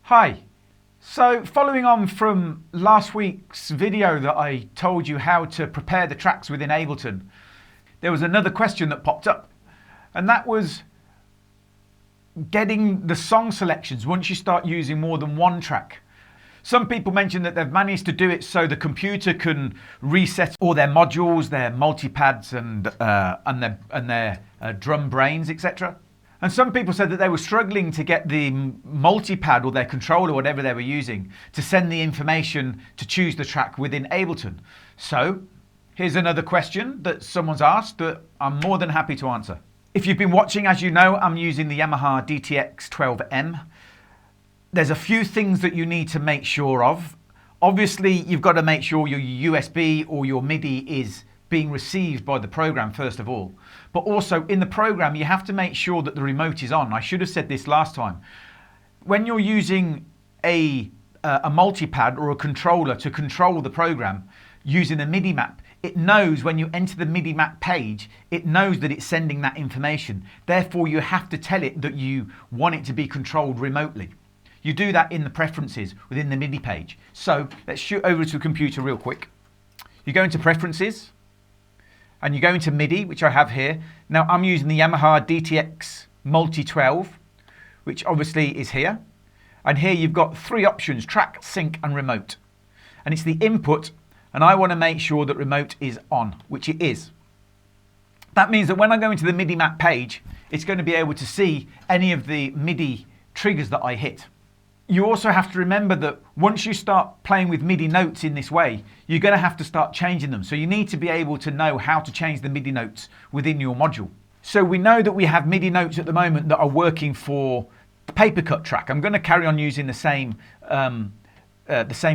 Hi. So following on from last week's video that I told you how to prepare the tracks within Ableton, there was another question that popped up, and that was getting the song selections once you start using more than one track. Some people mentioned that they've managed to do it so the computer can reset all their modules, their multipads and their drum brains, etc. And some people said that they were struggling to get the multipad or their controller, whatever they were using, to send the information to choose the track within Ableton. So here's another question that someone's asked that I'm more than happy to answer. If you've been watching, as you know, I'm using the Yamaha DTX 12M. There's a few things that you need to make sure of. Obviously, you've got to make sure your USB or your MIDI is being received by the program first of all. But also in the program, you have to make sure that the remote is on. I should have said this last time. When you're using a multipad or a controller to control the program using a MIDI map, it knows when you enter the MIDI map page, it knows that it's sending that information. Therefore, you have to tell it that you want it to be controlled remotely. You do that in the preferences within the MIDI page. So let's shoot over to the computer real quick. You go into preferences and you go into MIDI, which I have here. Now I'm using the Yamaha DTX Multi 12, which obviously is here. And here you've got three options: track, sync and remote. And it's the input, and I want to make sure that remote is on, which it is. That means that when I go into the MIDI map page, it's going to be able to see any of the MIDI triggers that I hit. You also have to remember that once you start playing with MIDI notes in this way, you're going to have to start changing them. So you need to be able to know how to change the MIDI notes within your module. So we know that we have MIDI notes at the moment that are working for the paper cut track. I'm going to carry on using the same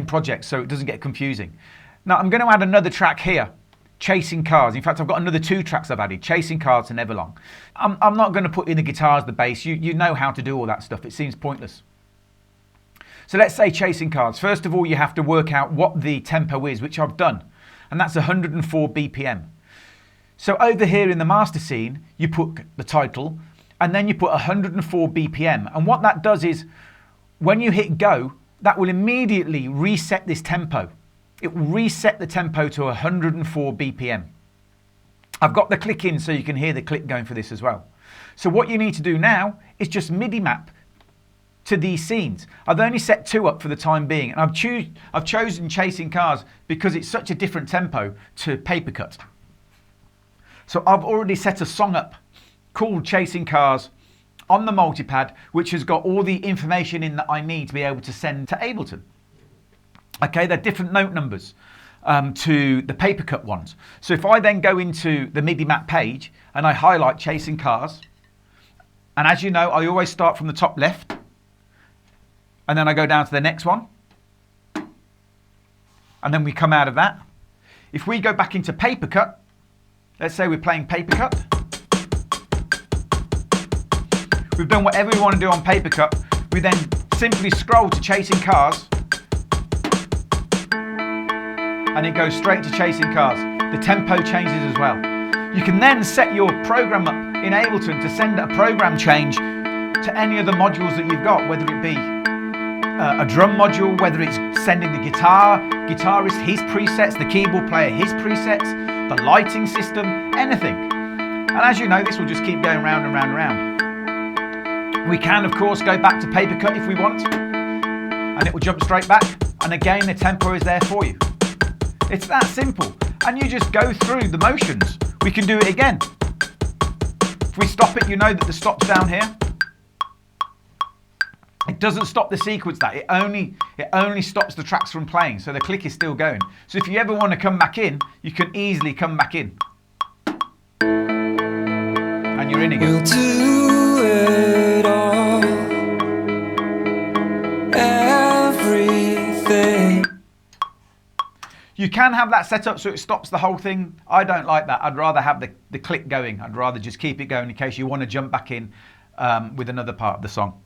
project so it doesn't get confusing. Now I'm going to add another track here, Chasing Cars. In fact, I've got another two tracks I've added, Chasing Cars and Everlong. I'm not going to put in the guitars, the bass. You know how to do all that stuff. It seems pointless. So let's say Chasing Cars. First of all, you have to work out what the tempo is, which I've done. And that's 104 BPM. So over here in the master scene, you put the title and then you put 104 BPM. And what that does is when you hit go, that will immediately reset this tempo. It will reset the tempo to 104 BPM. I've got the click in so you can hear the click going for this as well. So what you need to do now is just MIDI map to these scenes. I've only set two up for the time being, and I've chosen Chasing Cars because it's such a different tempo to Paper Cut. So I've already set a song up called Chasing Cars on the multipad, which has got all the information in that I need to be able to send to Ableton. Okay, they're different note numbers to the Paper Cut ones. So if I then go into the MIDI map page and I highlight Chasing Cars, and as you know, I always start from the top left, and then I go down to the next one, and then we come out of that. If we go back into Paper Cut, let's say we're playing Paper Cut. We've done whatever we want to do on Paper Cut. We then simply scroll to Chasing Cars, and it goes straight to Chasing Cars. The tempo changes as well. You can then set your program up in Ableton to send a program change to any of the modules that you've got, whether it be a drum module, whether it's sending the guitarist his presets, the keyboard player his presets, the lighting system, anything. And as you know, this will just keep going round and round and round. We can, of course, go back to Paper Cut if we want, and it will jump straight back. And again, the tempo is there for you. It's that simple. And you just go through the motions. We can do it again. If we stop it, you know that the stop's down here. It doesn't stop the sequence, that it only stops the tracks from playing, so the click is still going. So if you ever want to come back in, you can easily come back in, and you're in again. We'll do it all, everything. You can have that set up so it stops the whole thing. I don't like that. I'd rather have the click going. I'd rather just keep it going in case you want to jump back in with another part of the song.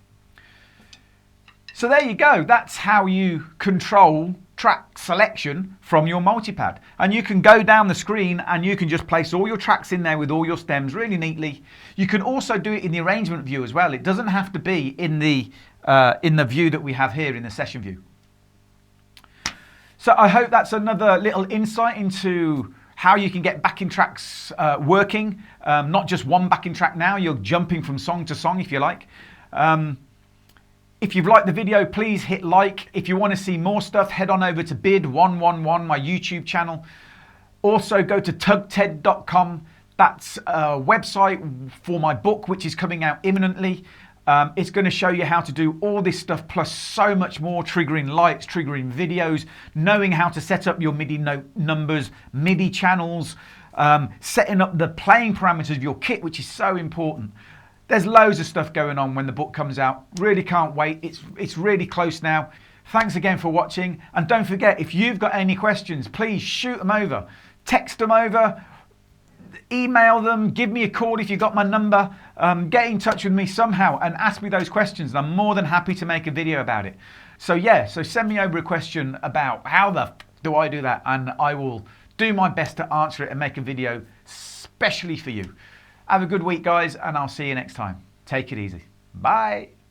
So there you go. That's how you control track selection from your multipad. And you can go down the screen and you can just place all your tracks in there with all your stems really neatly. You can also do it in the arrangement view as well. It doesn't have to be in the in the view that we have here in the session view. So I hope that's another little insight into how you can get backing tracks working. Not just one backing track now, you're jumping from song to song if you like. If you've liked the video, please hit like. If you want to see more stuff, head on over to bid111, my YouTube channel. Also go to tugted.com. That's a website for my book, which is coming out imminently. It's going to show you how to do all this stuff plus so much more, triggering lights, triggering videos, knowing how to set up your MIDI note numbers, MIDI channels, setting up the playing parameters of your kit, which is so important. There's loads of stuff going on when the book comes out. Really can't wait. It's really close now. Thanks again for watching. And don't forget, if you've got any questions, please shoot them over. Text them over. Email them. Give me a call if you've got my number. Get in touch with me somehow and ask me those questions. And I'm more than happy to make a video about it. So yeah, so send me over a question about how the do I do that? And I will do my best to answer it and make a video specially for you. Have a good week, guys, and I'll see you next time. Take it easy. Bye.